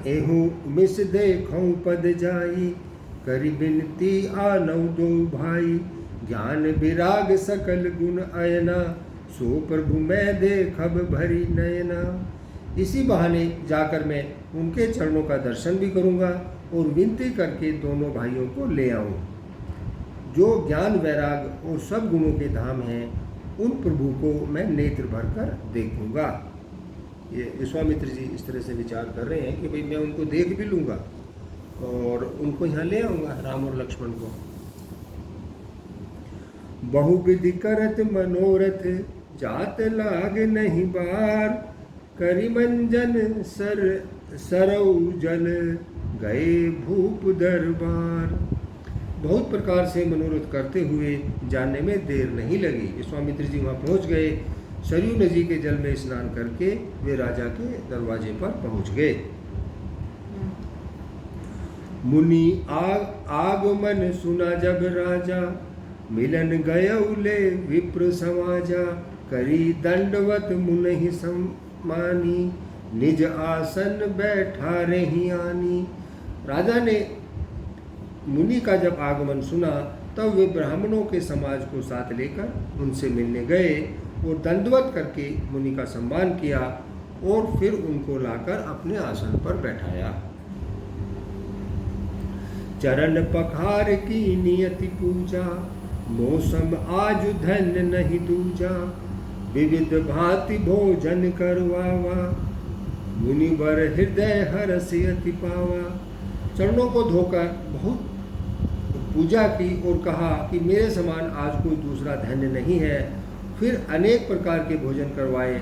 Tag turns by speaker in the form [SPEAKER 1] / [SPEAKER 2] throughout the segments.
[SPEAKER 1] एहू मिस देखूं पद जाई, करी बिनती आनौ दो भाई। ज्ञान विराग सकल गुण अयना, सो प्रभु मैं देखब भरी नयना। इसी बहाने जाकर मैं उनके चरणों का दर्शन भी करूंगा और विनती करके दोनों भाइयों को ले आऊं। जो ज्ञान वैराग और सब गुणों के धाम हैं, उन प्रभु को मैं नेत्र भरकर देखूंगा। ये विश्वामित्र जी इस तरह से विचार कर रहे हैं कि भाई मैं उनको देख भी लूँगा और उनको यहाँ ले आऊँगा, राम और लक्ष्मण को। बहुविधि करत मनोरथ, जात लाग नहीं बार। करी मंजन सरऊ जल, गए भूप दरबार। बहुत प्रकार से मनोरथ करते हुए जाने में देर नहीं लगी। विश्वामित्र जी वहाँ पहुँच गए। सरयू नदी के जल में स्नान करके वे राजा के दरवाजे पर पहुँच गए। मुनि आगमन सुना जब राजा, मिलन गयौले विप्र समाजा। करी दंडवत मुनि सम्मानी, निज आसन बैठा रही आनी। राजा ने मुनि का जब आगमन सुना तब वे ब्राह्मणों के समाज को साथ लेकर उनसे मिलने गए और दंडवत करके मुनि का सम्मान किया और फिर उनको लाकर अपने आसन पर बैठाया। चरण पखार की नियति पूजा, मौसम आज धन नहीं दूजा। विविध भांति भोजन करवावा, मुनिवर हृदय हर्ष अति पावा। चरणों को धोकर बहुत पूजा की और कहा कि मेरे समान आज कोई दूसरा धन्य नहीं है। फिर अनेक प्रकार के भोजन करवाए,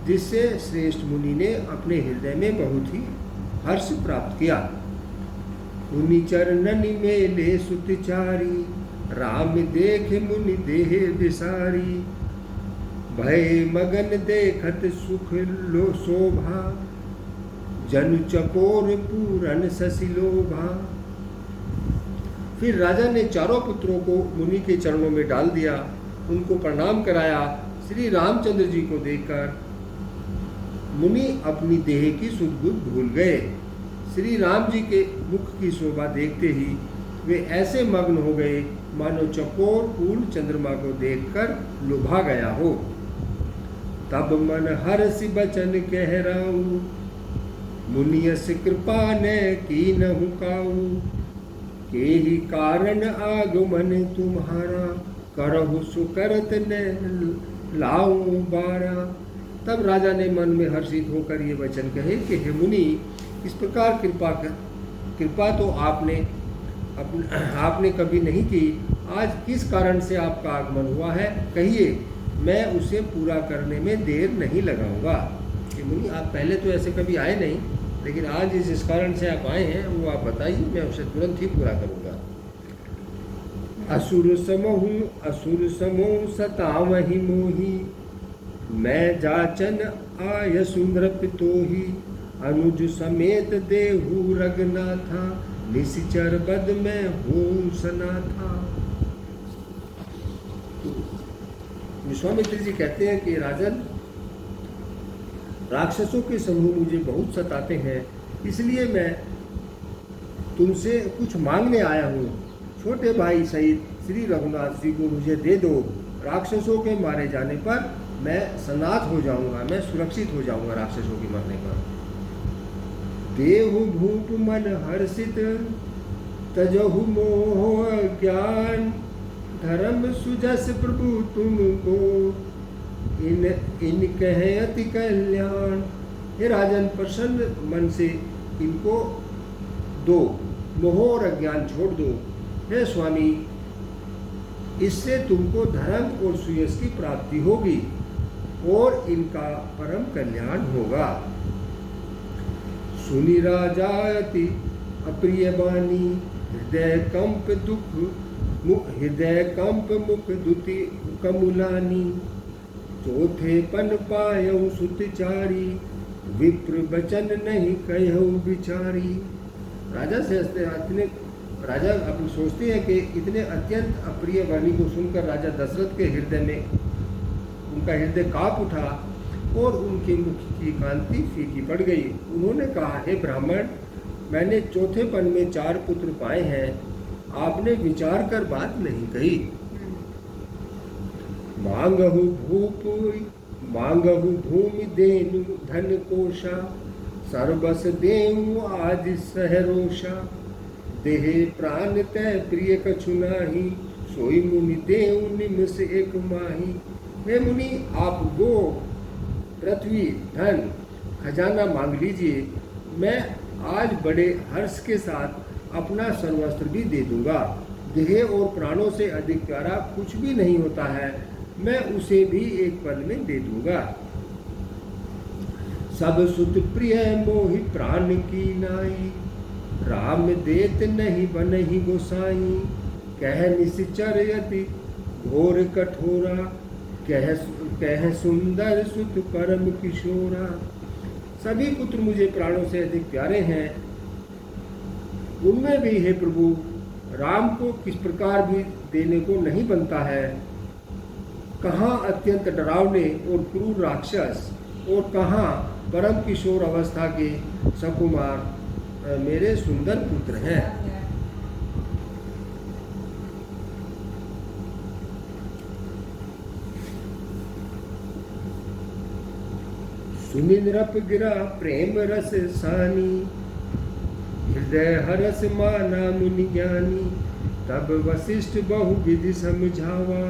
[SPEAKER 1] जिससे श्रेष्ठ मुनि ने अपने हृदय में बहुत ही हर्ष प्राप्त किया। मुनि चरणनि मेले सुतचारी, राम देख मुनि देह विसारी। भय मगन देखत सुख लो शोभा, जनु चकोर पूरन ससिलोभा। फिर राजा ने चारों पुत्रों को मुनि के चरणों में डाल दिया, उनको प्रणाम कराया। श्री रामचंद्र जी को देखकर मुनि अपनी देह की सुख दुख भूल गए। श्री राम जी के मुख की शोभा देखते ही वे ऐसे मग्न हो गए मानो चकोर पूर्ण चंद्रमा को देखकर लुभा गया हो। तब मन हर्षि बचन कहराऊ, मुनियस कृपा ने कीनहु काऊ। के ही कारण आगमन तुम्हारा, करहु सुकरत ने लाऊं बारा। तब राजा ने मन में हर्षित होकर ये वचन कहे कि हे मुनि, इस प्रकार कृपा तो आपने कभी नहीं की। आज किस कारण से आपका आगमन हुआ है, कहिए, मैं उसे पूरा करने में देर नहीं लगाऊंगा। कि मुनि, आप पहले तो ऐसे कभी आए नहीं, लेकिन आज जिस कारण से आप आए हैं वो आप बताइए, मैं उसे तुरंत ही पूरा करूंगा। असुर समोह सतावहि मोही, मैं जाचन आय सुंदर पितोही। अनुज समेत देहु रगनाथा, निशिचर बद में हूँ सनाथा। विश्वामित्र जी कहते हैं कि राजन, राक्षसों के समूह मुझे बहुत सताते हैं, इसलिए मैं तुमसे कुछ मांगने आया हूँ। छोटे भाई सहित श्री रघुनाथ जी को मुझे दे दो। राक्षसों के मारे जाने पर मैं सनाथ हो जाऊंगा, मैं सुरक्षित हो जाऊंगा राक्षसों के मरने पर। देहु भूप मन हर्षित, तजहु मोह ज्ञान। धर्म सुजस प्रभु तुमको, इन कहे अति कल्याण। हे राजन, प्रसन्न मन से इनको दो, मोह और अज्ञान छोड़ दो। हे स्वामी, इससे तुमको धर्म और सुयश की प्राप्ति होगी और इनका परम कल्याण होगा। सुनि राजा अति अप्रिय वाणी, हृदय कंप मुख दुति कमुलानी। चौथे पन पायऊ सुतचारी, विप्र बचन नहीं कहऊ बिचारी। राजा अपनी सोचते हैं कि इतने अत्यंत अप्रिय वाणी को सुनकर राजा दशरथ के हृदय में उनका हृदय कांप उठा और उनके मुख की कांति फीकी पड़ गई। उन्होंने कहा, हे ब्राह्मण, मैंने चौथेपन में 4 पुत्र पाए हैं, आपने विचार कर बात नहीं कही। मांगहु भूमि देनु धन कोशा, सर्वस देऊ आदि सहरोषा, देहे प्राण तय प्रिय कछु नाही, सोई मुनि देऊ निमिष एक माही। हे मुनि, आप गो, पृथ्वी, धन, खजाना मांग लीजिए, मैं आज बड़े हर्ष के साथ अपना सर्वस्त्र भी दे दूंगा। देह और प्राणों से अधिक प्यारा कुछ भी नहीं होता है, मैं उसे भी एक पल में दे दूंगा। सब सुत प्रिय मोहि प्राण की नाई, राम देत नहीं बनहि गोसाई। कह निश्चर यति घोर कठोरा, कह सुंदर सुत परम किशोरा। सभी पुत्र मुझे प्राणों से अधिक प्यारे हैं, उनमें भी हे प्रभु, राम को किस प्रकार भी देने को नहीं बनता है। कहाँ अत्यंत डरावने और क्रूर राक्षस, और कहाँ परम किशोर अवस्था के सकुमार मेरे सुंदर पुत्र हैं। सुनि नृप गिरा प्रेम रस सानी, हृदय हरस माना मुनि ज्ञानी। तब वशिष्ठ बहु विधि समझावा,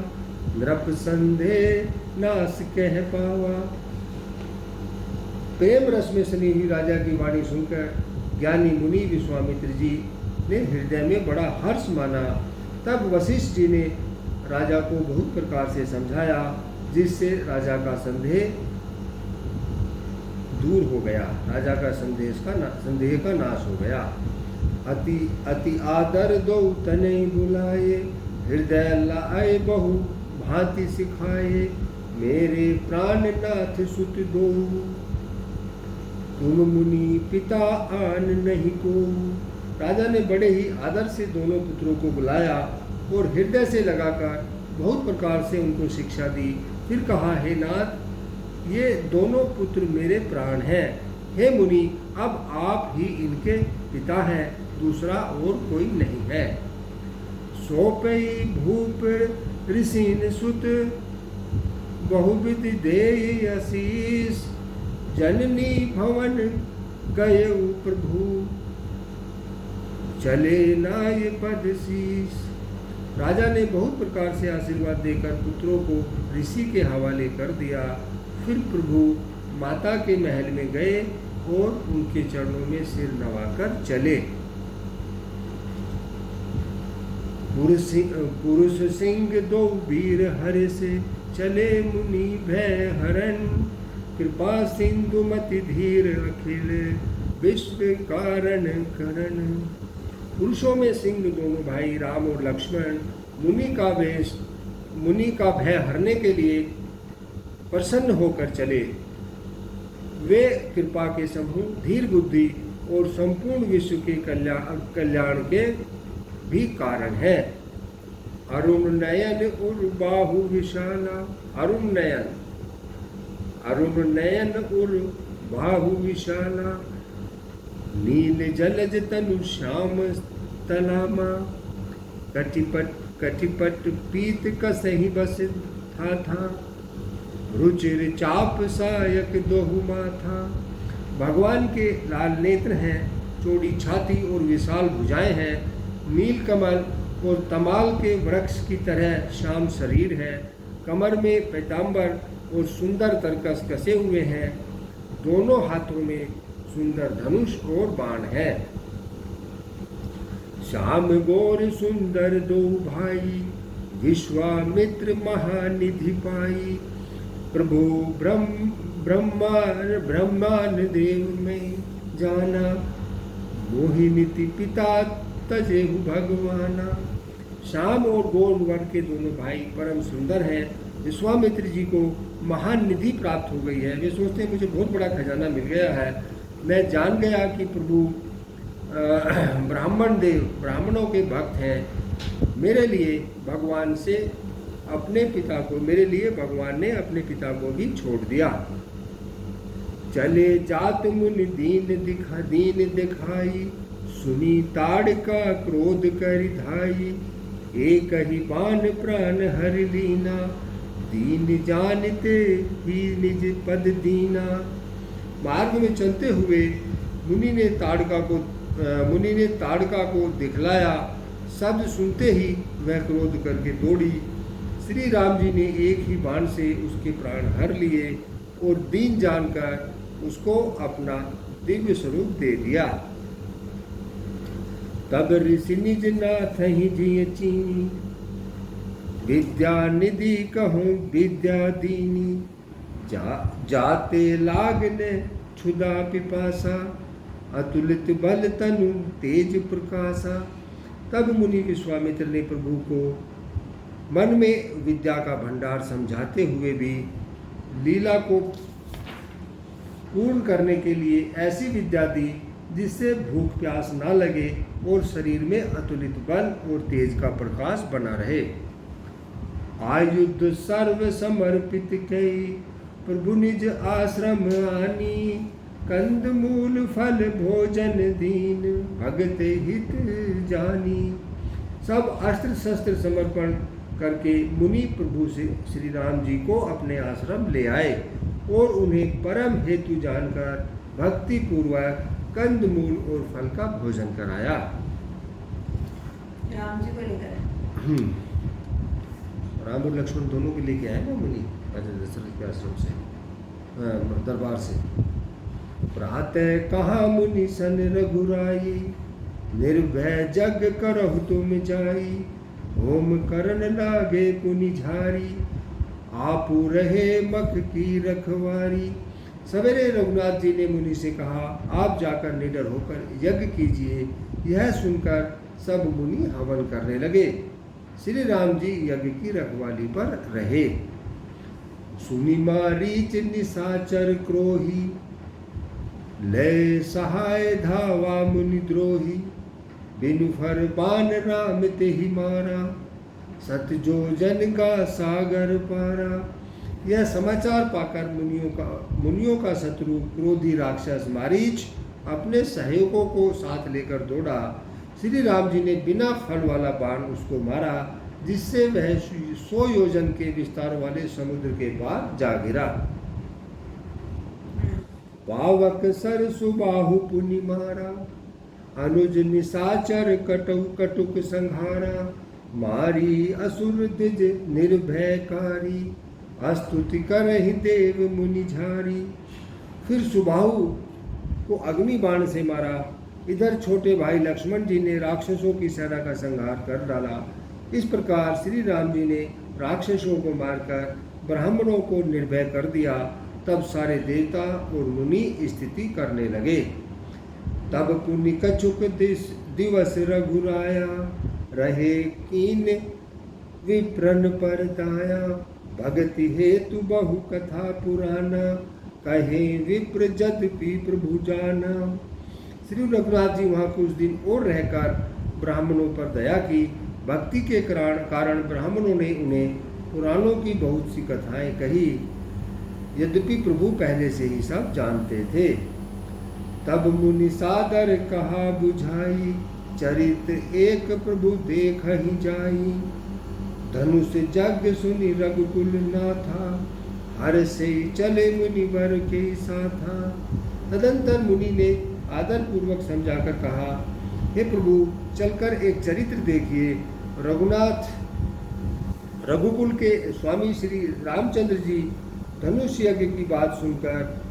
[SPEAKER 1] नृप संदेह नास कह पावा। प्रेम रस में सनी हुई राजा की वाणी सुनकर ज्ञानी मुनि विश्वामित्र जी ने हृदय में बड़ा हर्ष माना। तब वशिष्ठ जी ने राजा को बहुत प्रकार से समझाया, जिससे राजा का संदेह दूर हो गया, राजा का संदेह का नाश हो गया। अति अति आदर दो तने बुलाए, हृदय लाए बहु भांति सिखाए। मेरे प्राणनाथ सुत दो, तुम मुनि पिता आन नहीं को। राजा ने बड़े ही आदर से दोनों पुत्रों को बुलाया और हृदय से लगाकर बहुत प्रकार से उनको शिक्षा दी। फिर कहा, हे नाथ, ये दोनों पुत्र मेरे प्राण हैं। हे मुनि, अब आप ही इनके पिता हैं, दूसरा और कोई नहीं है। सौंपई भूप ऋषिन सुत, बहुविध देय आशीष। जननी भवन गए प्रभु, चले नाय पद शीस। राजा ने बहुत प्रकार से आशीर्वाद देकर पुत्रों को ऋषि के हवाले कर दिया। फिर प्रभु माता के महल में गए और उनके चरणों में सिर नवाकर चले। पुरुष सिंह दो वीर हर से, चले मुनि भय हरण। कृपा सिंधु मति धीर अखिल, विश्व कारण करण। पुरुषों में सिंह दोनों भाई राम और लक्ष्मण मुनि का भय हरने के लिए प्रसन्न होकर चले। वे कृपा के समूह, धीर बुद्धि और संपूर्ण विश्व के कल्याण के भी कारण है। अरुण नयन उर बाहु विशाला, अरुण नयन उर बाहु विशाला। नील जलज तनु श्याम तलामा, कटिपट पीत कसहि बस था। रुचिर चाप सायक दोहु माथा। भगवान के लाल नेत्र हैं, चौड़ी छाती और विशाल भुजाएं हैं। नील कमल और तमाल के वृक्ष की तरह श्याम शरीर है। कमर में पीताम्बर और सुंदर तरकस कसे हुए हैं। दोनों हाथों में सुंदर धनुष और बाण है। श्याम गौर सुंदर दो भाई, विश्वामित्र महानिधि पाई। प्रभु ब्रह्मान देव में जाना, मोहिनीति पिता तजेहु भगवाना। श्याम और गौर वर्ण के दोनों भाई परम सुंदर हैं। विश्वामित्र जी को महान निधि प्राप्त हो गई है। वे सोचते हैं मुझे बहुत बड़ा खजाना मिल गया है। मैं जान गया कि प्रभु ब्राह्मणों के भक्त हैं। मेरे लिए भगवान ने अपने पिता को भी छोड़ दिया। चले जात मुनि दीन दिखाई, सुनी ताड़का क्रोध करि धाई, एक ही बाण प्राण हर लीना, दीन जानते ही निज पद दीना। मार्ग में चलते हुए मुनि ने ताड़का को दिखलाया। शब्द सुनते ही वह क्रोध करके दौड़ी। श्री राम जी ने एक ही बाण से उसके प्राण हर लिए और दीन जानकर उसको अपना दिव्य स्वरूप दे दिया। तब ऋषि निज नाथ ही जिय चीनी, विद्या निधि कहूँ विद्या दीनी, जाते लागने क्षुधा पिपासा, अतुलित बल तनु तेज प्रकाशा। तब मुनि विश्वामित्र ने प्रभु को मन में विद्या का भंडार समझाते हुए भी लीला को पूर्ण करने के लिए ऐसी विद्या दी जिससे भूख प्यास न लगे और शरीर में अतुलित बल और तेज का प्रकाश बना रहे। आयुध सर्व समर्पित कई, प्रभु निज आश्रम आनी, कंद मूल फल भोजन दीन, भगत हित जानी। सब अस्त्र शस्त्र समर्पण करके मुनि प्रभु से श्री राम जी को अपने आश्रम ले आए और उन्हें परम हेतु जानकर भक्ति पूर्वक कंद मूल और फल का भोजन कराया।
[SPEAKER 2] राम जी को लेकर
[SPEAKER 1] राम और लक्ष्मण दोनों के लेके आए ना मुनि राजा दशरथ के आश्रम से, दरबार से। प्रातः कहा मुनि सन रघुराई, निर्भय जग करहु तुम जाई, होम करन लागे पुनि झारी, आपू रहे मख की रखवारी। सवेरे रघुनाथ जी ने मुनि से कहा, आप जाकर निडर होकर यज्ञ कीजिए। यह सुनकर सब मुनि हवन करने लगे। श्री राम जी यज्ञ की रखवाली पर रहे। सुनि मारीच निशाचर क्रोही, लय सहाय धावा मुनि द्रोही, बिनु फर बान राम ते ही मारा, सत जो जन का सागर पारा। यह समाचार पाकर मुनियों का शत्रु क्रोधी राक्षस मारीच अपने सहयोगों को साथ लेकर दौड़ा। श्री राम जी ने बिना फल वाला बाण उसको मारा, जिससे वह 100 योजन के विस्तार वाले समुद्र के पार जा गिरा। पावक सर सुबाहु पुनि मारा, अनुज निशाचर कटुक संहारा, मारी असुर द्विज निर्भयकारी, स्तुति करहि देव मुनि झारी। फिर सुबाहु को अग्नि बाण से मारा। इधर छोटे भाई लक्ष्मण जी ने राक्षसों की सेना का संहार कर डाला। इस प्रकार श्री राम जी ने राक्षसों को मारकर ब्राह्मणों को निर्भय कर दिया। तब सारे देवता और मुनि स्तुति करने लगे। तब पुनि कछुक दिवस रघुराया, रहे कीन विप्रन पर दाया, भगति हेतु बहु कथा पुराना, कहे विप्र जदपि प्रभु जाना। श्री रघुनाथ जी वहाँ कुछ दिन और रहकर ब्राह्मणों पर दया की। भक्ति के कारण ब्राह्मणों ने उन्हें पुराणों की बहुत सी कथाएं कही, यद्यपि प्रभु पहले से ही सब जानते थे। तब मुनि सादर कहा बुझाई, चरित एक प्रभु देख ही जाई, धनुष जग सुनि रघुकुल नाथा, हर से चले मुनिवर के साथा। तदंतर मुनि ने आदर पूर्वक समझाकर कहा, हे प्रभु चलकर एक चरित्र देखिए। रघुकुल के स्वामी श्री रामचंद्र जी धनुष यज्ञ की बात सुनकर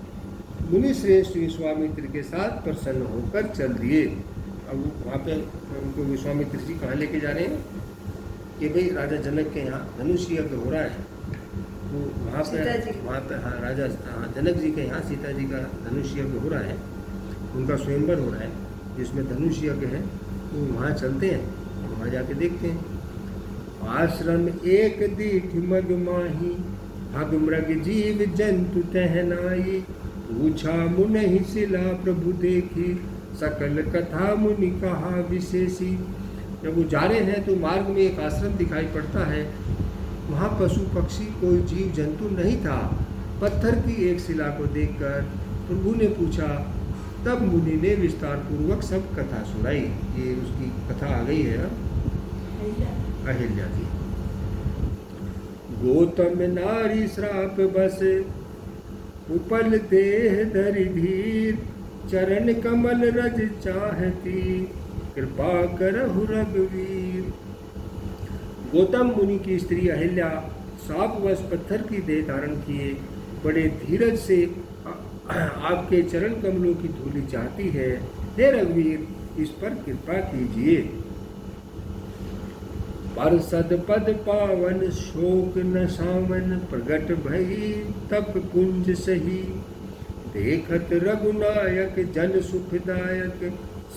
[SPEAKER 1] मुनि श्रेष्ठ विश्वामित्र के साथ प्रसन्न होकर चल दिए। अब वहाँ पे उनको विश्वामित्र जी कहाँ लेके जा रहे हैं कि भाई राजा जनक के यहाँ धनुष यज्ञ हो रहा है। तो वहाँ पे हाँ राजा जनक जी के यहाँ सीता जी का धनुष यज्ञ हो रहा है, उनका स्वयंवर हो रहा है जिसमें धनुष यज्ञ है। तो वहाँ चलते हैं और वहाँ जाके देखते हैं। आश्रम एक दीठ मग माही, भग मृग जीव जंतु टहनाई, पूछा मुनि शिला प्रभु देखी, सकल कथा मुनि कहा विशेषी। जब वो जा रहे हैं तो मार्ग में एक आश्रम दिखाई पड़ता है। वहाँ पशु पक्षी कोई जीव जंतु नहीं था। पत्थर की एक शिला को देखकर प्रभु ने पूछा। तब मुनि ने विस्तार पूर्वक सब कथा सुनाई। ये उसकी कथा आ गई है अहिल्या की। गौतम नारी श्राप बस उपल देह धरि धीर, चरण कमल रज चाहती, कृपा करहु रघुवीर। गौतम मुनि की स्त्री अहिल्या शापवश पत्थर की देह धारण किए बड़े धीरज से आपके चरण कमलों की धूलि चाहती है। हे रघुवीर, इस पर कृपा कीजिए। परसद पद पावन शोक न सावन, प्रगट भई तप कुंज सही, देखत रघुनायक जन सुखदायक,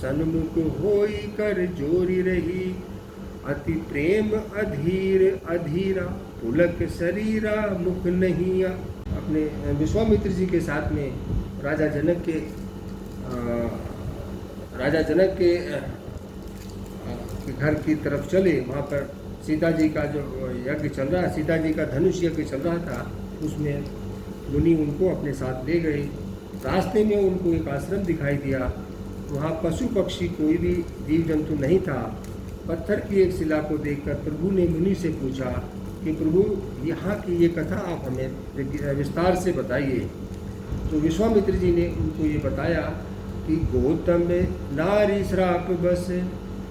[SPEAKER 1] सन्मुख होई कर जोरी रही। अति प्रेम अधीर अधीरा, पुलक शरीरा मुख नहीं। अपने विश्वामित्र जी के साथ में राजा जनक के घर की तरफ चले। वहाँ पर सीता जी का जो यज्ञ चल रहा, सीता जी का धनुष यज्ञ चल रहा था, उसमें मुनि उनको अपने साथ ले गए। रास्ते में उनको एक आश्रम दिखाई दिया। वहाँ पशु पक्षी कोई भी जीव जंतु नहीं था। पत्थर की एक शिला को देखकर प्रभु ने मुनि से पूछा कि प्रभु, यहाँ की ये कथा आप हमें विस्तार से बताइए। तो विश्वामित्र जी ने उनको ये बताया कि गौतम नारी श्राप बस,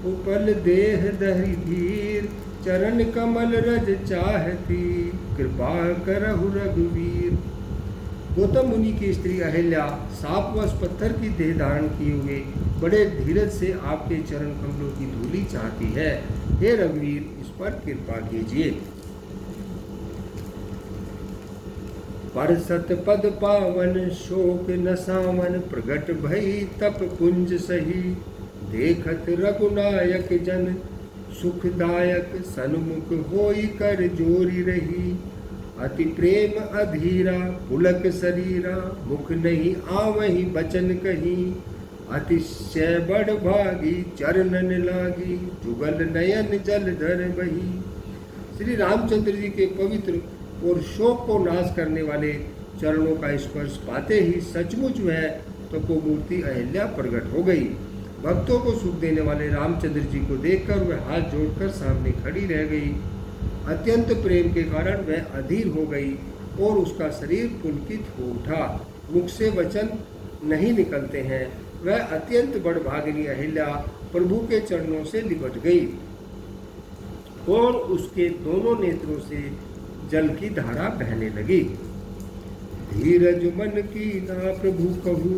[SPEAKER 1] उपल देह दहि धीर, चरण कमल रज चाहती, कृपा करहु रघुवीर। गौतम मुनि की स्त्री अहिल्या शापवश पत्थर की देह धारण किए हुए बड़े धीरज से आपके चरण कमलों की धूलि चाहती है। हे रघुवीर, इस पर कृपा कीजिए। परसत पद पावन शोक न सावन, प्रगट भई तप कुंज सही, देखत रघुनायक जन सुखदायक, सन्मुख होई कर जोरी रही। अति प्रेम अधीरा, पुलक शरीरा, मुख नहीं आवहि बचन कहीं, अतिशय बड़ भागी, चरणन लागी, जुगल नयन जल धर बही। श्री रामचंद्र जी के पवित्र और शोक को नाश करने वाले चरणों का स्पर्श पाते ही सचमुच वह तपोमूर्ति अहिल्या प्रकट हो गई। भक्तों को सुख देने वाले रामचंद्र जी को देखकर वह हाथ जोड़कर सामने खड़ी रह गई। अत्यंत प्रेम के कारण वह अधीर हो गई और उसका शरीर पुलकित हो उठा। मुख से वचन नहीं निकलते हैं। वह अत्यंत बड़भागिनी अहिल्या प्रभु के चरणों से लिपट गई और उसके दोनों नेत्रों से जल की धारा बहने लगी। धीरज मन की ना प्रभु कहू,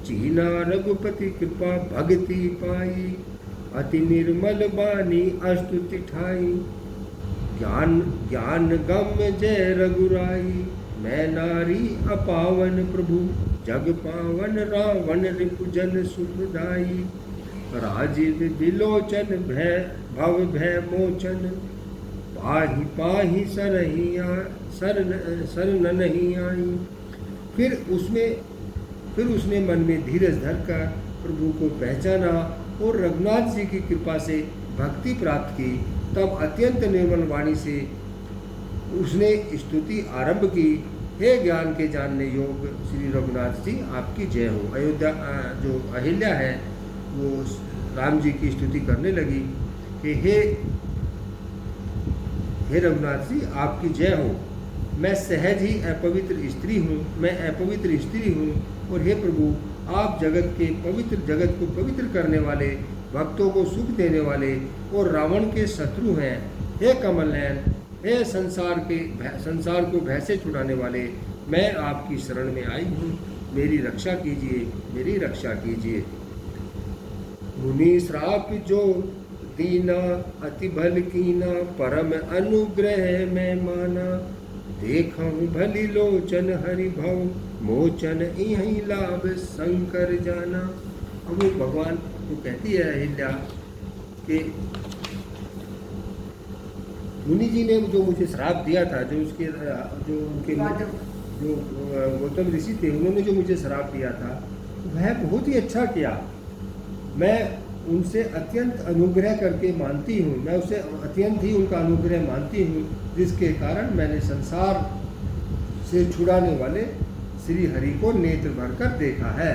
[SPEAKER 1] चीना रघुपति कृपा भक्ति पाई, अति निर्मल बानी अस्तुति ठाई, ज्ञान ज्ञान गम जय रघुराई, मैं नारी अपावन प्रभु जग पावन, रावण रिपुजन सुखदाई, राजीव विलोचन भय भव भय मोचन, पाही पाही शरण नहीं आई। फिर उसने मन में धीरज धरकर प्रभु को पहचाना और रघुनाथ जी की कृपा से भक्ति प्राप्त की। तब अत्यंत निर्मल वाणी से उसने स्तुति आरंभ की। हे ज्ञान के जानने योग श्री रघुनाथ जी, आपकी जय हो। अयोध्या जो अहिल्या है वो राम जी की स्तुति करने लगी कि हे रघुनाथ जी, आपकी जय हो। मैं सहज ही अपवित्र स्त्री हूँ, मैं अपवित्र स्त्री हूँ। और हे प्रभु, आप जगत को पवित्र करने वाले, भक्तों को सुख देने वाले और रावण के शत्रु हैं। हे कमल नयन, हे संसार को भय से छुड़ाने वाले, मैं आपकी शरण में आई हूँ। मेरी रक्षा कीजिए, मेरी रक्षा कीजिए। मुनि श्राप जो दीना, अति भल कीना, परम अनुग्रह मैं माना, देखूं भली लोचन हरि भव, मोचन यही लाभ शंकर जाना। अब वो भगवान को कहती है अहिल्या कि मुनि जी ने जो मुझे श्राप दिया था, जो गौतम ऋषि थे, उन्होंने जो मुझे श्राप दिया था वह बहुत ही अच्छा किया। मैं उनसे अत्यंत अनुग्रह करके मानती हूँ, मैं उसे अत्यंत ही उनका अनुग्रह मानती हूँ, जिसके कारण मैंने संसार से छुड़ाने वाले श्री हरि को नेत्र भरकर देखा है।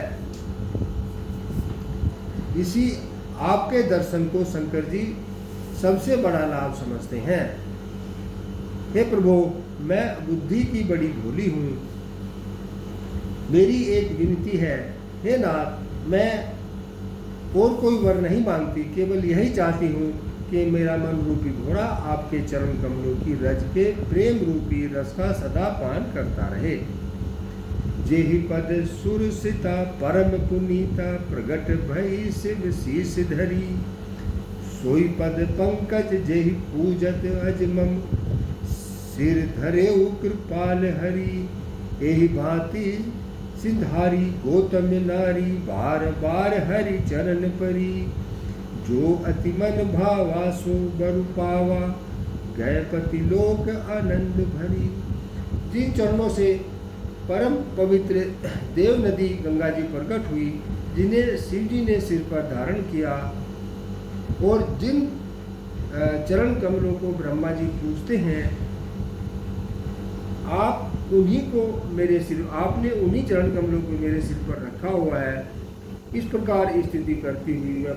[SPEAKER 1] इसी आपके दर्शन को शंकर जी सबसे बड़ा लाभ समझते हैं। हे प्रभु, मैं बुद्धि की बड़ी भोली हूँ। मेरी एक विनती है, हे नाथ, मैं और कोई वर नहीं मांगती, केवल यही चाहती हूँ कि मेरा मन रूपी घोड़ा आपके चरण कमलों की रज के प्रेम रूपी रस का सदा पान करता रहे। जेहि पद सुरसिता परम पुनीता प्रगट भई शिव शीस धरी, सोई पद पंकज जेहि पूजत अजमम सिर धरे कृपाल हरि। एहि भांति सिंधारी गौतम नारी बार बार हरि चरण परी। जो अति मन भावा सो बरु पावा गए पति लोक आनंद भरी। जिन चरणों से परम पवित्र देव नदी गंगा जी प्रकट हुई, जिन्हें शिव जी ने सिर पर धारण किया, और जिन चरण कमलों को ब्रह्मा जी पूजते हैं, आपने उन्हीं चरण कमलों को मेरे सिर पर रखा हुआ है। इस प्रकार स्थिति करती हुई मैं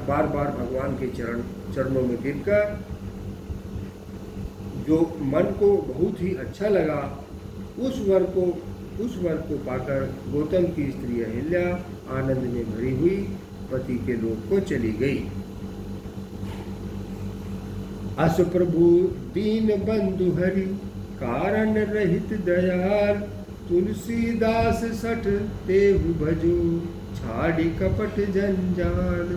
[SPEAKER 1] बार बार भगवान के चरणों में गिरकर, जो मन को बहुत ही अच्छा लगा, उस वर को पाकर गौतम की स्त्री अहिल्या आनंद में भरी हुई पति के लोक को चली गई। अस प्रभु दीन बंधु हरि कारण रहित दयाल, तुलसीदास सठ तेहु भजो छाड़ी कपट जंजाल।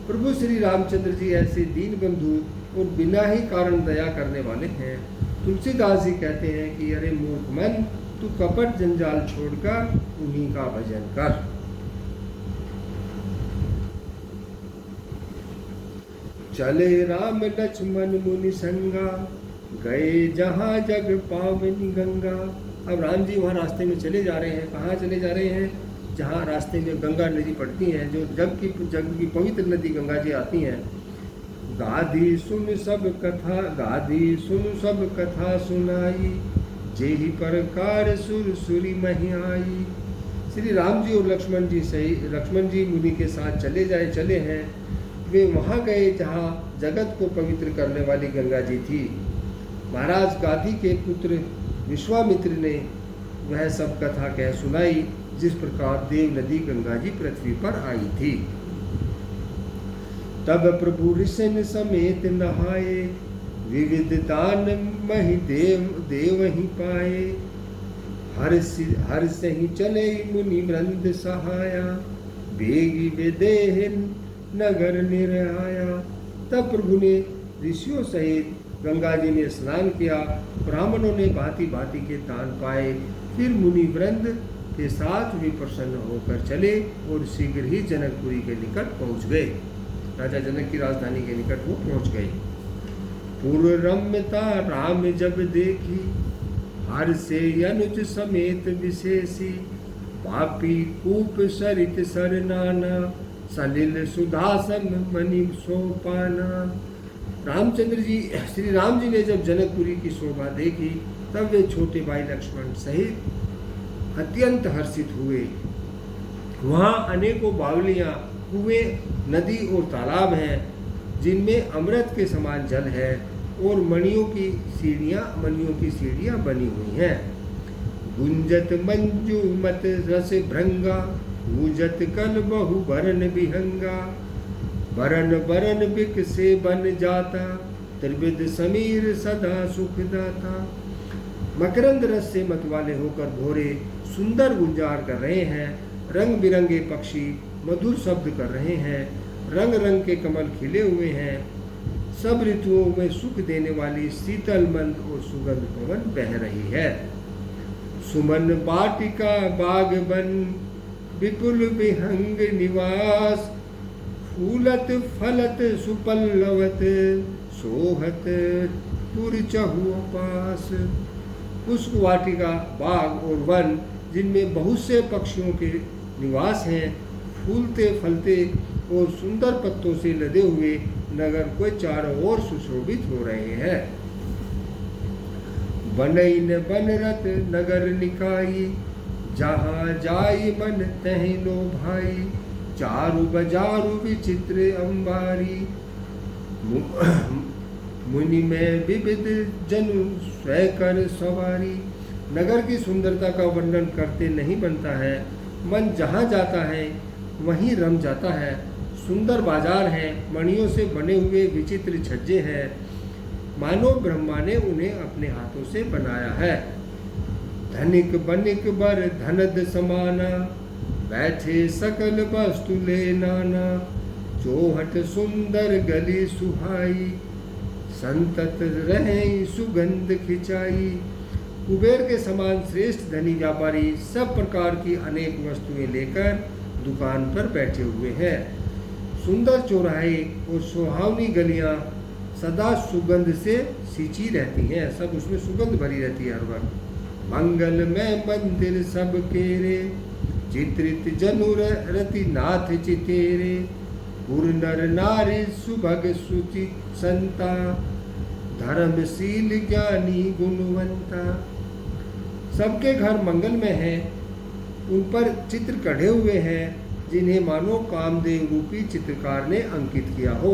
[SPEAKER 1] प्रभु श्री रामचंद्र जी ऐसे दीन बंधु और बिना ही कारण दया करने वाले हैं। तुलसीदास जी कहते हैं कि अरे मूर्ख मन, तू कपट जंजाल छोड़कर उन्हीं का भजन कर। चले राम लक्ष्मण मुनि संगा, गए जहाँ जग पावनी गंगा। अब राम जी वहाँ रास्ते में चले जा रहे हैं। कहाँ चले जा रहे हैं? जहाँ रास्ते में गंगा नदी पड़ती है, जो जग की पवित्र नदी गंगा जी आती हैं। गाधी सुन सब कथा सुनाई, जेहि प्रकार सुरसुरी मही आई। श्री राम जी और लक्ष्मण जी मुनि के साथ चले हैं। वे वहाँ गए जहाँ जगत को पवित्र करने वाली गंगा जी थी। महाराज गाधी के पुत्र विश्वामित्र ने वह सब कथा कह सुनाई, जिस प्रकार देव नदी गंगा जी पृथ्वी पर आई थी। तब प्रभु ऋषिन समेत नहाए, विविध दान मही देव ही पाए। हर से ही चले मुनि वृंद सहाया, बेगी बेदेह नगर निराया। तब प्रभु ने ऋषियों सहित गंगा जी में स्नान किया। ब्राह्मणों ने भांति भांति के दान पाए। फिर मुनि वृंद के साथ वे प्रसन्न होकर चले और शीघ्र ही जनकपुरी के निकट पहुंच गए। राजा जनक की राजधानी के निकट वो पहुंच गए। पूर्व रम्यता राम जब देखी, हर से अनुज समेत विशेषी। पापी कूप सरित सर नाना, सलिल सुधासन मणि सोपाना। रामचंद्र जी श्री राम जी ने जब जनकपुरी की शोभा देखी, तब वे छोटे भाई लक्ष्मण सहित अत्यंत हर्षित हुए। वहाँ अनेकों बावलियाँ, कुएं, नदी और तालाब हैं, जिनमें अमृत के समान जल है, और मणियों की सीढ़ियाँ बनी हुई हैं। गुंजत मंजू मत रस भृंगा, गूंजत कल बहु भरन विहंगा। बरन बिक से बन जाता, त्रिविध समीर सदा सुखदाता। मकरंद रस से मतवाले होकर भोरे सुंदर गुंजार कर रहे हैं। रंग बिरंगे पक्षी मधुर शब्द कर रहे हैं। रंग रंग के कमल खिले हुए हैं। सब ऋतुओं में सुख देने वाली शीतल मंद और सुगंध पवन बह रही है। सुमन बाटिका बाग बन, विपुल विहंग निवास। फूलत फलत सुपल्लवत, सोहत पुर चहु पास। पुष्प वाटिका, बाग और वन, जिनमें बहुत से पक्षियों के निवास हैं। फूलते फलते और सुंदर पत्तों से लदे हुए नगर को चारों ओर सुशोभित हो रहे हैं। बनई न बनरत नगर निकाई, जहाँ जाई मन तहीं लो भाई, चारु बजारु विचित्र अंबारी। मुनि में विविध जनु स्वय कर सवारी। नगर की सुंदरता का वर्णन करते नहीं बनता है, मन जहाँ जाता है वहीं रम जाता है। सुंदर बाजार हैं, मणियों से बने हुए विचित्र छज्जे हैं, मानो ब्रह्मा ने उन्हें अपने हाथों से बनाया है। धनिक बनिक बर धनद समाना, बैठे सकल वस्तु ले नाना। चौहट सुंदर गली सुहाई, संतत रहे सुगंध खिंचाई। कुबेर के समान श्रेष्ठ धनी व्यापारी सब प्रकार की अनेक वस्तुएं लेकर दुकान पर बैठे हुए हैं। सुंदर चौराहे और सुहावनी गलियां सदा सुगंध से सींची रहती हैं, सब उसमें सुगंध भरी रहती है हर वक्त। मंगल में मंदिर सब केरे, चित्रित जनुर रति नाथ चितेरे। पुर नर नारी सुभग सुचि संता, धर्मशील ज्ञानी गुणवंता। सबके घर मंगल में हैं, उन पर चित्र कढ़े हुए हैं जिन्हें मानो कामदेव रूपी चित्रकार ने अंकित किया हो।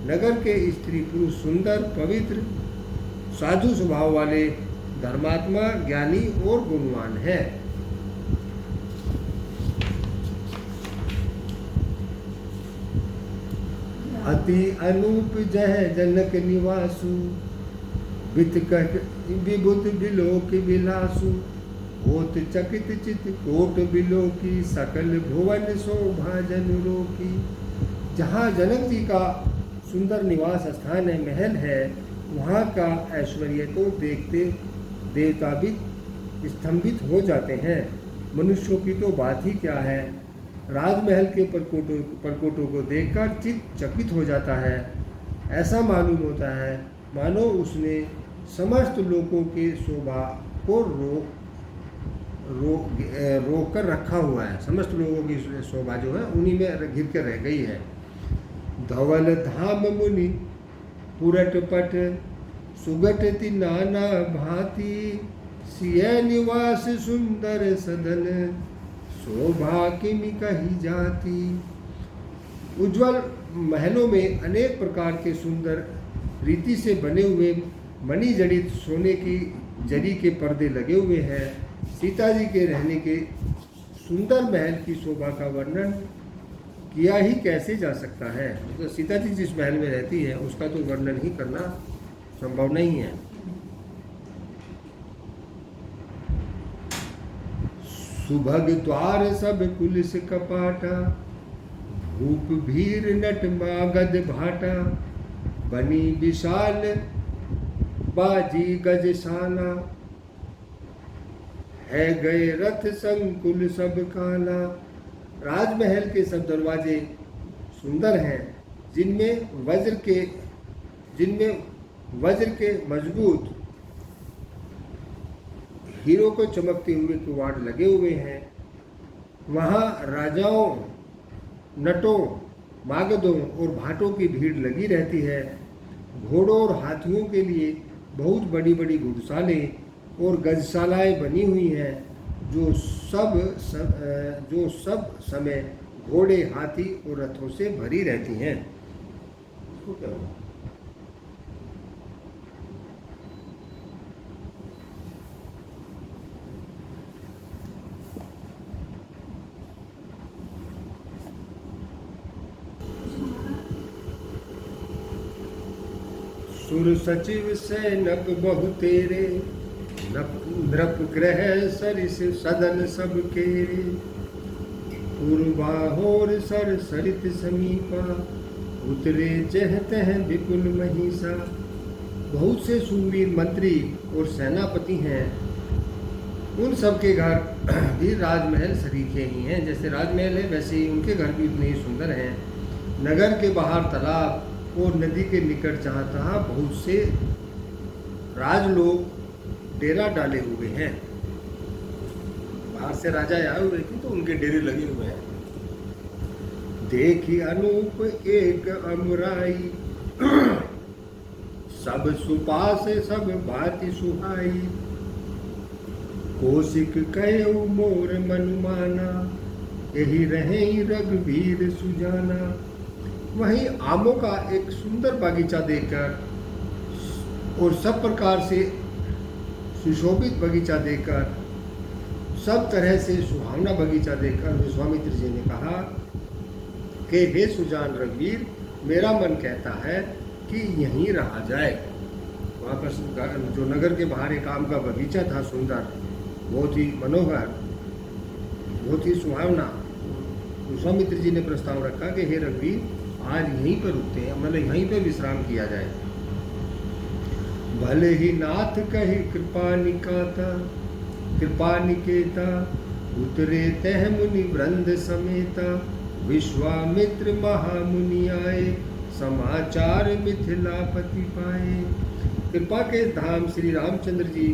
[SPEAKER 1] नगर के स्त्री पुरुष सुंदर पवित्र साधु स्वभाव वाले, धर्मात्मा ज्ञानी और गुणवान है। अति अनूप जह जनक निवासु, विबुध बिलोक विलासु। होत चकित चित कोट बिलोकी, सकल भुवन शोभा जन रोकी। जहाँ जनक जी का सुंदर निवास स्थान है, महल है, वहाँ का ऐश्वर्य को देखते देवता भी स्तंभित हो जाते हैं। मनुष्यों की तो बात ही क्या है, राजमहल के परकोटों को देखकर चित्त चकित हो जाता है। ऐसा मालूम होता है मानो उसने समस्त लोगों के शोभा को रोक कर रखा हुआ है। समस्त लोगों की शोभा जो है उन्हीं में घिर कर रह गई है। धवल धाम मुनि पुरट पट, सुगटति नाना भांति। सिय निवास सुंदर सदन, शोभा किमि कही जाती। उज्जवल महलों में अनेक प्रकार के सुंदर रीति से बने हुए मणि जड़ित सोने की जरी के पर्दे लगे हुए हैं। सीता जी के रहने के सुंदर महल की शोभा का वर्णन किया ही कैसे जा सकता है। तो सीता जी जिस महल में रहती है उसका तो वर्णन ही करना संभव नहीं है। सुभग द्वार सब कुलिस कपाटा, भूप भीर नट मागध भाटा। बनी विशाल बाजी गजशाला, है गए रथ संकुल सब काला। राजमहल के सब दरवाजे सुंदर हैं, जिनमें वज्र के मजबूत हीरो को चमकते हुए किवाड़ लगे हुए हैं। वहाँ राजाओं, नटों, मागधों और भाटों की भीड़ लगी रहती है। घोड़ों और हाथियों के लिए बहुत बड़ी बड़ी घुड़सालें और गजशालाएं बनी हुई हैं, जो सब समय घोड़े, हाथी और रथों से भरी रहती हैं। इसको क्या हुआ? सुर सचिव सैनक बहु तेरे, नृप ग्रह सरिस सदन सब केरे। पूर्वाहोर सर सरित समीपा, उतरे चह तह विपुल महिषा। बहुत से शूरवीर मंत्री और सेनापति हैं, उन सब के घर भी राजमहल सरीखे ही हैं। जैसे राजमहल है वैसे ही उनके घर भी उतने ही सुंदर हैं। नगर के बाहर तालाब और नदी के निकट जहाँ तहाँ बहुत से राजलोग डेरा डाले हुए हैं। बाहर से राजा आए हुए थे तो उनके डेरे लगे हुए हैं। देखी अनूप एक अमराई, सब सुपास सब भांति सुहाई। कौशिक कयो मोर मनुमाना, यही रहे रघुवीर सुजाना। वहीं आमों का एक सुंदर बागीचा देखकर और सब प्रकार से सुशोभित बगीचा देखकर, सब तरह से सुहावना बगीचा देखकर विश्वामित्र जी ने कहा कि हे सुजान रघुवीर, मेरा मन कहता है कि यहीं रहा जाए। वहाँ पर जो नगर के बाहर एक आम का बगीचा था सुंदर, बहुत ही मनोहर, बहुत ही सुहावना। विश्वामित्र जी ने प्रस्ताव रखा कि हे रघुवीर, आज यहीं पर रुकते हैं, मतलब यहीं पर विश्राम किया जाए। भले ही नाथ कही कृपा निकाता, कृपा निकेता, उतरे तह मुनि वृंद समेता। विश्वामित्र महामुनि आए, समाचार मिथिलापति पाए। कृपा के धाम श्री रामचंद्र जी,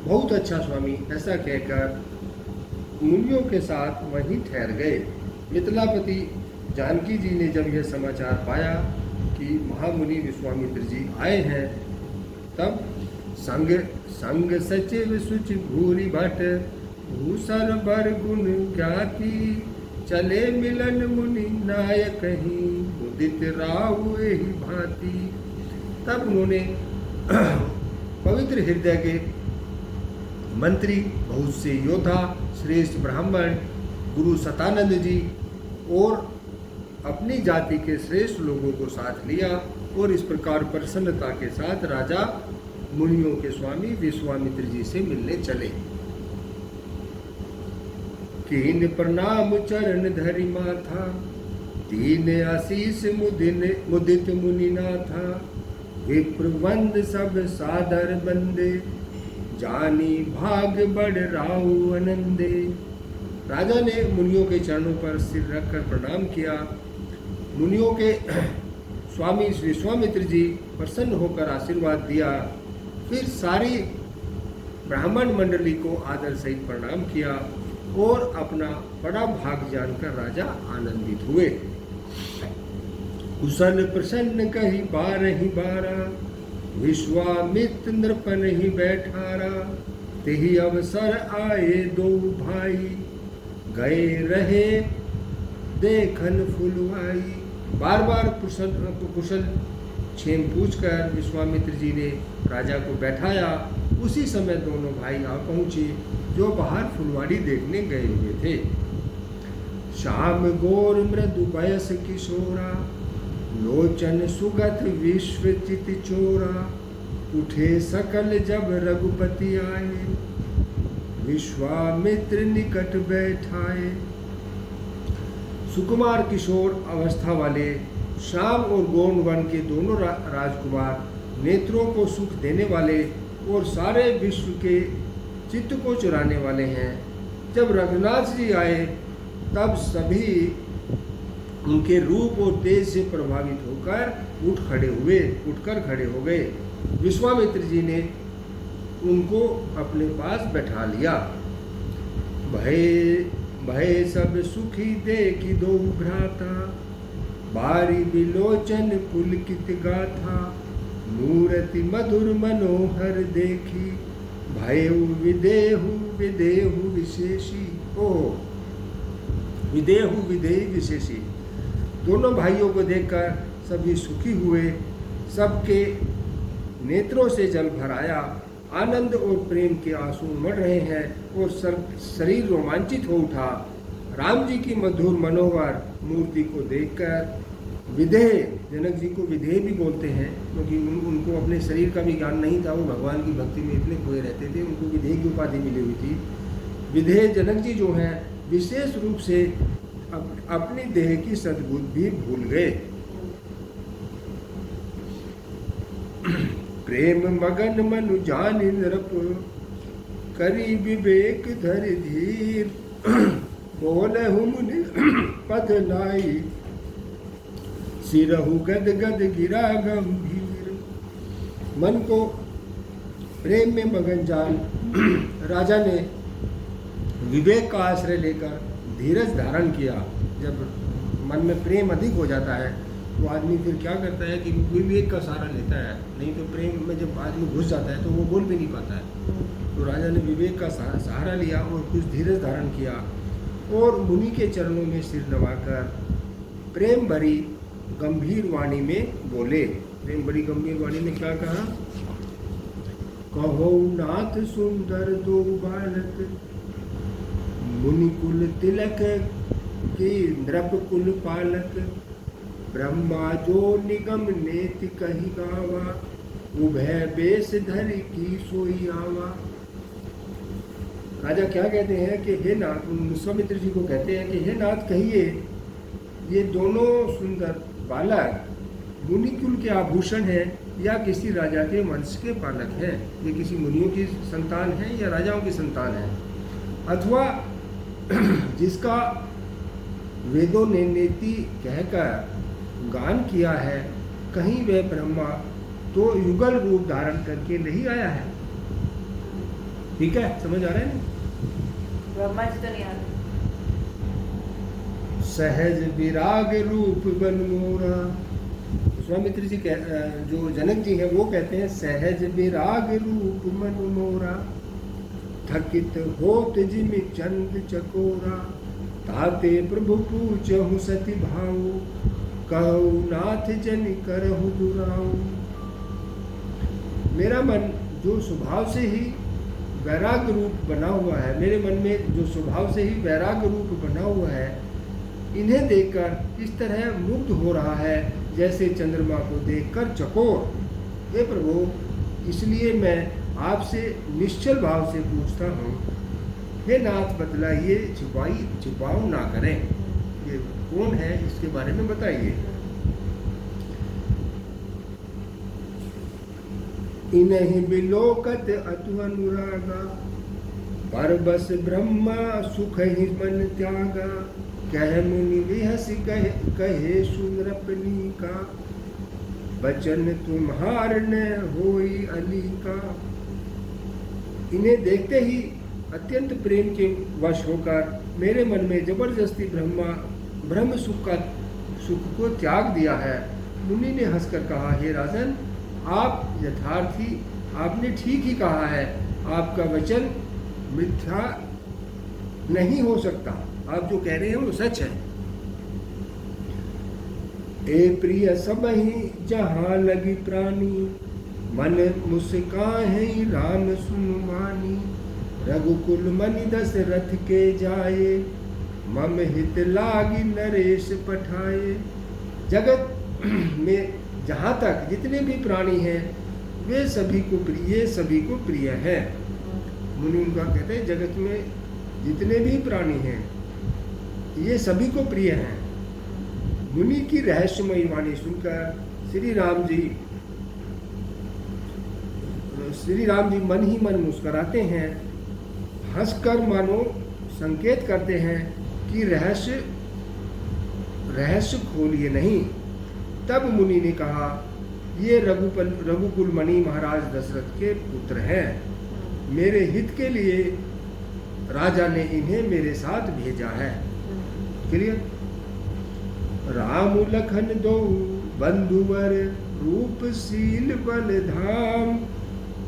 [SPEAKER 1] बहुत अच्छा स्वामी, ऐसा कहकर मुनियों के साथ वहीं ठहर गए। मिथिलापति जानकी जी ने जब यह समाचार पाया कि महामुनि विश्वामित्र जी आए हैं, तब संग संग सचिव सुच भूरि भट, भूसर बर गुण ज्ञाति। चले मिलन मुनि नायक ही, उदित राव एहि भांति। तब उन्होंने पवित्र हृदय के मंत्री, बहुत से योद्धा, श्रेष्ठ ब्राह्मण, गुरु सतानंद जी और अपनी जाति के श्रेष्ठ लोगों को साथ लिया और इस प्रकार प्रसन्नता के साथ राजा मुनियों के स्वामी विश्वामित्र जी से मिलने चले। कीन प्रणाम चरण धरि माथा, दीन आशीष मुदित मुनि नाथा। विप्रवंद सब सादर बंदे, जानी भाग बढ़ राहु आनंदे। राजा ने मुनियों के चरणों पर सिर रखकर प्रणाम किया। मुनियों के स्वामी विश्वामित्र जी प्रसन्न होकर आशीर्वाद दिया। फिर सारी ब्राह्मण मंडली को आदर सहित प्रणाम किया और अपना बड़ा भाग जानकर राजा आनंदित हुए। कुशल प्रसन्न कही बारहि बारा, विश्वामित्र नृपन ही बैठारा। तेहि अवसर आए दो भाई, गए रहे देखन फुलवाई। बार बार कुशल क्षेम पूछकर विश्वामित्र जी ने राजा को बैठाया। उसी समय दोनों भाई आ पहुंचे जो बाहर फुलवाड़ी देखने गए हुए थे। श्याम गोर मृदु बयस किशोरा, लोचन सुगत विश्वचित चोरा। उठे सकल जब रघुपति आए, विश्वामित्र निकट बैठाए। सुकुमार किशोर अवस्था वाले श्याम और गौर वन के दोनों राजकुमार, नेत्रों को सुख देने वाले और सारे विश्व के चित्त को चुराने वाले हैं। जब रघुनाथ जी आए तब सभी उनके रूप और तेज से प्रभावित होकर उठकर खड़े हो गए। विश्वामित्र जी ने उनको अपने पास बैठा लिया। भय सब सुखी देखी दो भ्राता, बारी बिलोचन पुलकित गाथा। मूर्ति मधुर मनोहर देखी, भयउ विदेहु विदेहु विशेषी। विदेहु विदेही विशेषी। दोनों भाइयों को देखकर सभी सुखी हुए, सबके नेत्रों से जल भर आया। आनंद और प्रेम के आंसू उमड़ रहे हैं और शरीर रोमांचित हो उठा। राम जी की मधुर मनोहर मूर्ति को देखकर विदेह, जनक जी को विदेह भी बोलते हैं क्योंकि उनको अपने शरीर का भी ज्ञान नहीं था, वो भगवान की भक्ति में इतने खोए रहते थे, उनको विदेह की उपाधि मिली हुई थी। विदेह जनक जी जो हैं विशेष रूप से अपनी देह की सद्बुद्धि भी भूल गए। प्रेम मगन मनु जान नृप, करी विवेक धरि धीर। बोलहु मुनि पद लाई, सिरहु गद गद गिरा गंभीर। मन को प्रेम में मगन जान राजा ने विवेक का आश्रय लेकर धीरज धारण किया। जब मन में प्रेम अधिक हो जाता है तो आदमी फिर क्या करता है कि विवेक का सहारा लेता है, नहीं तो प्रेम में जब आदमी घुस जाता है तो वो बोल भी नहीं पाता है। तो राजा ने विवेक का सहारा लिया और कुछ धीरज धारण किया और मुनि के चरणों में सिर नवाकर प्रेम भरी गंभीर वाणी में बोले। प्रेम भरी गंभीर वाणी में क्या कहा? कहो नाथ सुंदर दो बालक, मुनि कुल तिलक की नृप कुल पालक, ब्रह्मा जो निगम नेति कही गावा, उभय बेस धर की सोई आवा। राजा क्या कहते हैं कि हे नाथ, विश्वामित्र जी को कहते हैं कि हे नाथ कहिए, ये दोनों सुंदर बालक मुनिकुल के आभूषण हैं या किसी राजा के वंश के पालक हैं? ये किसी मुनियों की संतान है या राजाओं की संतान है? अथवा जिसका वेदों ने नेति कहकर गान किया है, कहीं वह ब्रह्मा तो युगल रूप धारण करके नहीं आया है? ठीक है, समझ आ रहा है?
[SPEAKER 2] ब्रह्मा जी तो नहीं आ रहे।
[SPEAKER 1] सहज विराग रूप बन मोरा। विश्वामित्र जी जो जनक जी हैं वो कहते हैं सहज विराग रूप मन मोरा, थकित होत जिमि चंद चकोरा, ताते प्रभु पूछहु सति भाव, कहु नाथ जन करहु दुराऊ। मेरा मन जो स्वभाव से ही वैराग रूप बना हुआ है, मेरे मन में जो स्वभाव से ही वैराग रूप बना हुआ है, इन्हें देखकर इस तरह मुग्ध हो रहा है जैसे चंद्रमा को देखकर चकोर। हे प्रभु, इसलिए मैं आपसे निश्चल भाव से पूछता हूँ, हे नाथ बतलाइए, छिपाओ ना करें, ये कौन है इसके बारे में बताइए। इन्हीं बिलोकत अतु अनुरागा, पर बस ब्रह्मा सुख ही मन त्यागा, कह मुनि विहस कहे सुनरपनी का, बचन तुम्हार न होई अली का। इन्हें देखते ही अत्यंत प्रेम के वश होकर मेरे मन में जबरदस्ती ब्रह्म सुख को त्याग दिया है। मुनि ने हंसकर कहा, हे राजन, आप यथार्थी, आपने ठीक ही कहा है, आपका वचन मिथ्या नहीं हो सकता, आप जो कह रहे हैं वो सच है। ए प्रिय सब ही जहाँ लगी प्राणी, मन मुस्काहि राम सुनवानी, रघुकुल मनि दशरथ के जाए, मम हित लागी नरेश पठाए। जगत में जहाँ तक जितने भी प्राणी हैं वे सभी को प्रिय है। मुनि उनका कहते हैं जगत में जितने भी प्राणी हैं ये सभी को प्रिय हैं। मुनि की रहस्यमयी वाणी सुनकर श्री राम जी मन ही मन मुस्कुराते हैं, हंसकर मानो संकेत करते हैं कि रहस्य खोलिए नहीं। तब मुनि ने कहा, ये रघुकुल मणि महाराज दशरथ के पुत्र हैं, मेरे हित के लिए राजा ने इन्हें मेरे साथ भेजा है। क्लियर? राम लखन दो बंधुवर, रूपशील बल धाम,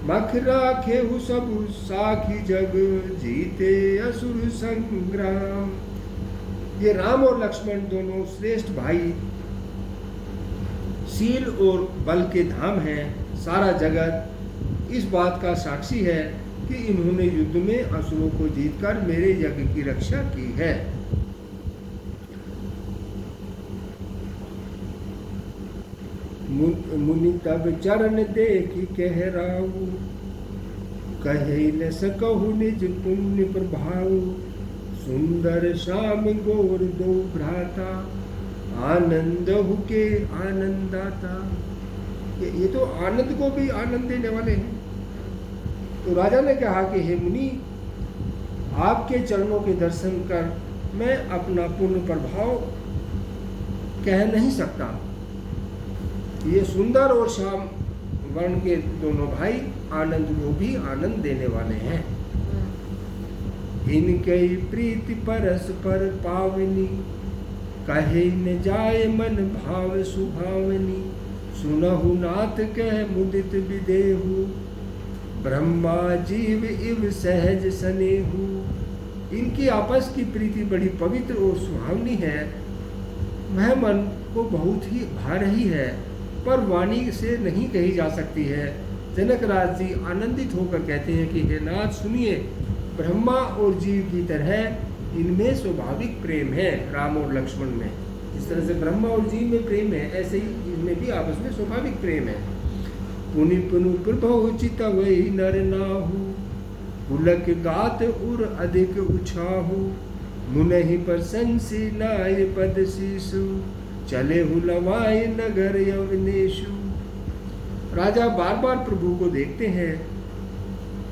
[SPEAKER 1] मख राखे हु सब साखी जग, जीते असुर संग्राम। ये राम और लक्ष्मण दोनों श्रेष्ठ भाई शील और बल के धाम हैं। सारा जगत इस बात का साक्षी है कि इन्होंने युद्ध में असुरों को जीतकर मेरे यज्ञ की रक्षा की है। मुनि तब चरण देखी कह राऊ, कहे न सकहु निज पुण्य प्रभाव, सुंदर श्याम गोर दो भ्राता, आनंद हुके आनंदाता। ये तो आनंद को भी आनंद देने वाले हैं। तो राजा ने कहा कि हे मुनि, आपके चरणों के दर्शन कर मैं अपना पुण्य प्रभाव कह नहीं सकता। ये सुंदर और श्याम वर्ण के दोनों भाई आनंद को भी आनंद देने वाले हैं। इनके प्रीति परस्पर पावनी, कहे न जाए मन भाव सुहावनी, सुनहु नाथ कह मुदित विदेहु, ब्रह्मा जीव इव सहज स्नेहु। इनकी आपस की प्रीति बड़ी पवित्र और सुहावनी है। वह मन को बहुत ही भा रही है, पर वाणी से नहीं कही जा सकती है। जनक राज जी आनंदित होकर कहते हैं कि हे नाथ सुनिए, ब्रह्मा और जीव की तरह इनमें स्वाभाविक प्रेम है। राम और लक्ष्मण में जिस तरह से ब्रह्मा और जीव में प्रेम है, ऐसे ही इनमें भी आपस में स्वाभाविक प्रेम है। पुनि पुनु प्रभु चित वही नर नाहु, पुलक गात उर अधिक उछाहु। मुनहि प्रशंसी नाय पद शीशु, चले हुलवाए नगर यवनेशु। राजा बार बार प्रभु को देखते हैं,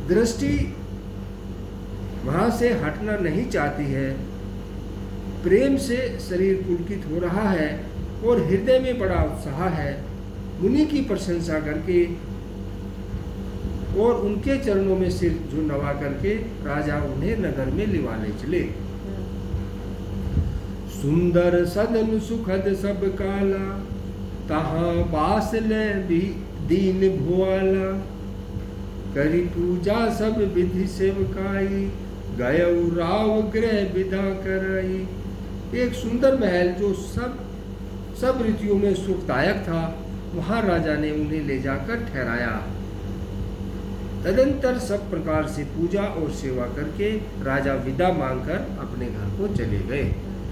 [SPEAKER 1] दृष्टि वहां से हटना नहीं चाहती है। प्रेम से शरीर पुलकित हो रहा है और हृदय में बड़ा उत्साह है। मुनि की प्रशंसा करके और उनके चरणों में सिर झुनवा करके राजा उन्हें नगर में लिवाले चले। सुंदर सदन सुखद सब काला, तहाँ बास ले भी दीन भुआला। करी पूजा सब विधि सेवकाई, गयऊ राव गृह विदा कराई। एक सुंदर महल जो सब ऋतुओं में सुखदायक था, वहां राजा ने उन्हें ले जाकर ठहराया। तदंतर सब प्रकार से पूजा और सेवा करके राजा विदा मांगकर अपने घर को चले गए।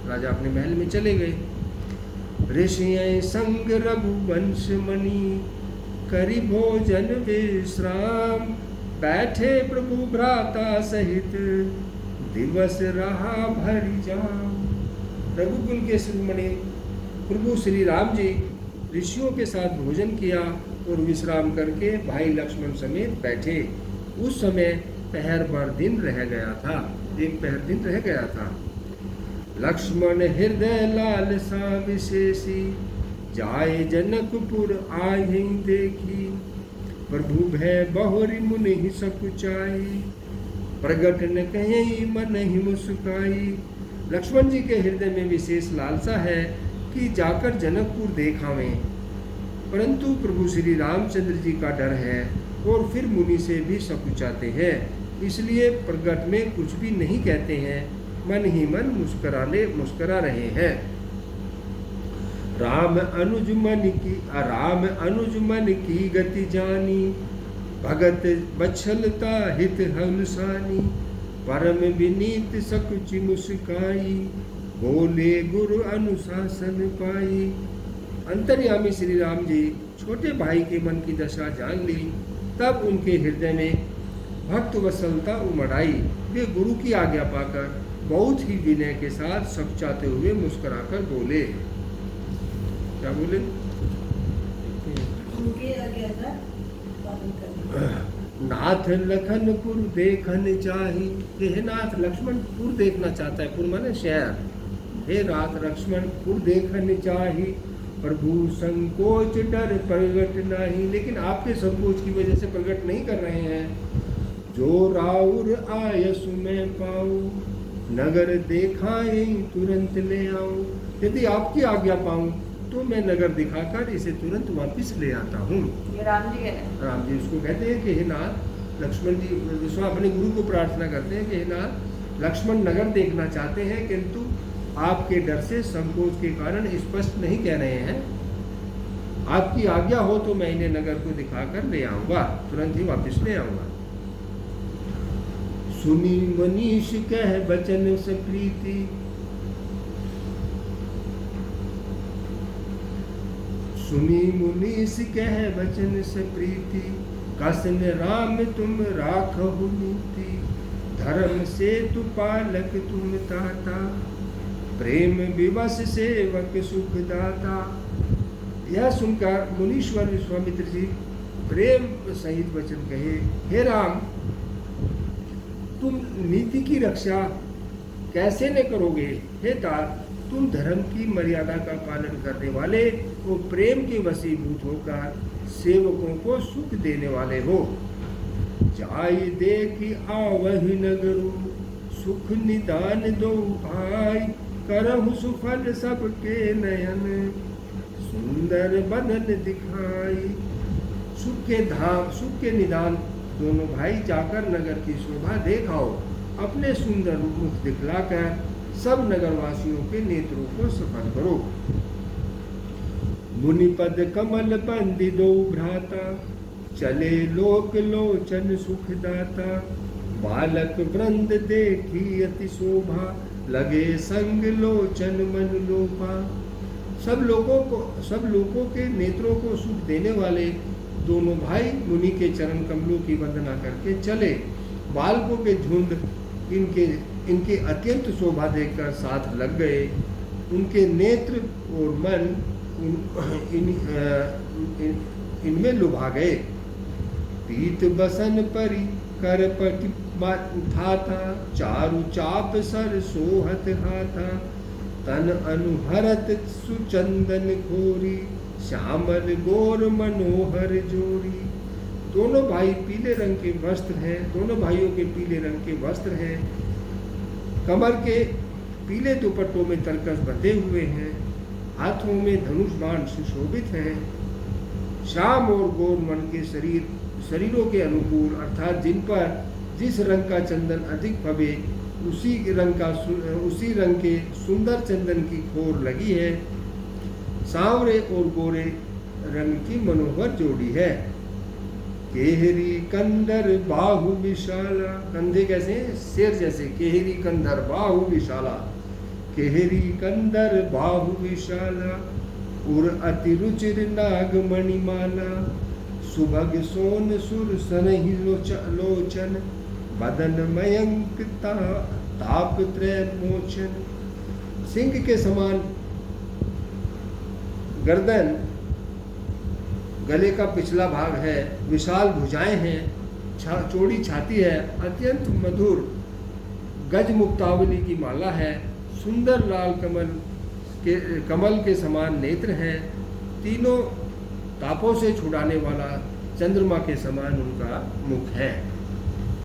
[SPEAKER 1] राजा अपने महल में चले गए। ऋषियं संग रघुवंश मणि, करी भोजन विश्राम। बैठे प्रभु भ्राता सहित, दिवस रहा भरी जाम। रघुकुल के शिरोमणि प्रभु श्री राम जी ऋषियों के साथ भोजन किया और विश्राम करके भाई लक्ष्मण समेत बैठे। उस समय पहर भर दिन रह गया था, एक पहर दिन रह गया था। लक्ष्मण हृदय लालसा विशेषी, जाए जनकपुर आहि देखी। प्रभु भय बहुरी मुनि सकुचाई, प्रगट न कहीं मन ही मुस्काई। लक्ष्मण जी के हृदय में विशेष लालसा है कि जाकर जनकपुर देखावें, परंतु प्रभु श्री रामचंद्र जी का डर है और फिर मुनि से भी सकुचाते हैं, इसलिए प्रगट में कुछ भी नहीं कहते हैं, मन ही मन मुस्करा रहे हैं। राम अनुज मन की गति जानी, भगत बछलता हित हलसानी। परम विनीत सकुचि मुस्काई, बोले गुरु अनुशासन पाई। अंतर्यामी श्री राम जी छोटे भाई के मन की दशा जान ली, तब उनके हृदय में भक्त वत्सलता उमड़ आई। वे गुरु की आज्ञा पाकर बहुत ही विनय के साथ सकुचाते हुए मुस्कुराकर बोले। क्या बोले?
[SPEAKER 3] उनके आज्ञा का पालन करना।
[SPEAKER 1] नाथ लखनपुर देखन चाही। हे नाथ लक्ष्मणपुर देखना चाहता है, पुर माने शहर। हे नाथ लक्ष्मणपुर देखन चाही, प्रभु संकोच डर प्रगट नहीं। लेकिन आपके संकोच की वजह से प्रगट नहीं कर रहे हैं। जो राउर आयसु मैं पाऊं, नगर देखाए तुरंत ले आऊं। यदि आपकी आज्ञा पाऊं तो मैं नगर दिखाकर इसे तुरंत वापस ले आता हूँ।
[SPEAKER 2] ये राम जी है।
[SPEAKER 1] राम जी उसको कहते हैं कि हे नाथ, लक्ष्मण जी विश्व अपने गुरु को प्रार्थना करते हैं कि हे नाथ, लक्ष्मण नगर देखना चाहते हैं किंतु आपके डर से संकोच के कारण स्पष्ट नहीं कह रहे हैं। आपकी आज्ञा हो तो मैं इन्हें नगर को दिखाकर ले आऊंगा, तुरंत ही वापस ले आऊंगा। सुनी मनीष कह बचन से प्रीति, सुनी मुनीस कह वचन से प्रीति। कसन राम तुम राखहु नीति, धर्म से तु पालक तुम ताता। प्रेम विवश सेवक सुख दाता। यह सुनकर मुनीश्वर विश्वामित्र जी प्रेम सहित वचन कहे, हे राम, तुम नीति की रक्षा कैसे न करोगे? हे तात, तुम धर्म की मर्यादा का पालन करने वाले और प्रेम के वशीभूत होकर सेवकों को सुख देने वाले हो। जाय देखी आवहि नगरु, सुख निदान दो भाई। करहु सुफल सबके नयन, सुंदर बदन दिखाई। सुख के निदान दोनों भाई जाकर नगर की शोभा देखाओ, अपने सुंदर मुख दिखलाकर सब नगरवासियों के नेत्रों को सफल करो। मुनिपद कमल बंदी दो भ्राता, चले लोक लोचन सुखदाता। बालक वृंद देखी अति शोभा, लगे संग लोचन मन लोभा। सब लोगों के नेत्रों को सुख देने वाले दोनों भाई मुनि के चरण कमलों की वंदना करके चले। बालकों के झुंड इनके अत्यंत शोभा देखकर साथ लग गए। उनके नेत्र और मन इनमें लुभा गए। पीत बसन परी कर पट था, चारु चाप सर सोहत हाथा। तन अनुहरत सुचंदन खोरी, श्यामल गोर मनोहर जोरी। दोनों भाई पीले रंग के वस्त्र हैं, दोनों भाइयों के पीले रंग के वस्त्र हैं। कमर के पीले दुपट्टों में तरकस बंधे हुए हैं, हाथों में धनुष बाण सुशोभित हैं। श्याम और गौर मन के शरीरों के अनुकूल, अर्थात जिन पर जिस रंग का चंदन अधिक फबे उसी रंग के सुंदर चंदन की खोर लगी है। सांवरे और गोरे रंग की मनोहर जोड़ी है। केहरी कंदर बाहु विशाला, कंधे कैसे हैं? शेर जैसे। केहरी कंदर बाहु विशाला, केहरी कंदर बाहु विशाला। उर अति रुचिर नाग मणिमाला, सुभग सोन सुर सनहि लोचन। बदन मयंक ताप त्रय मोचन। सिंह के समान गर्दन, गले का पिछला भाग है, विशाल भुजाएं हैं, चौड़ी छाती है, अत्यंत मधुर गज मुक्तावली की माला है, सुंदर लाल कमल के समान नेत्र हैं, तीनों तापों से छुड़ाने वाला चंद्रमा के समान उनका मुख है।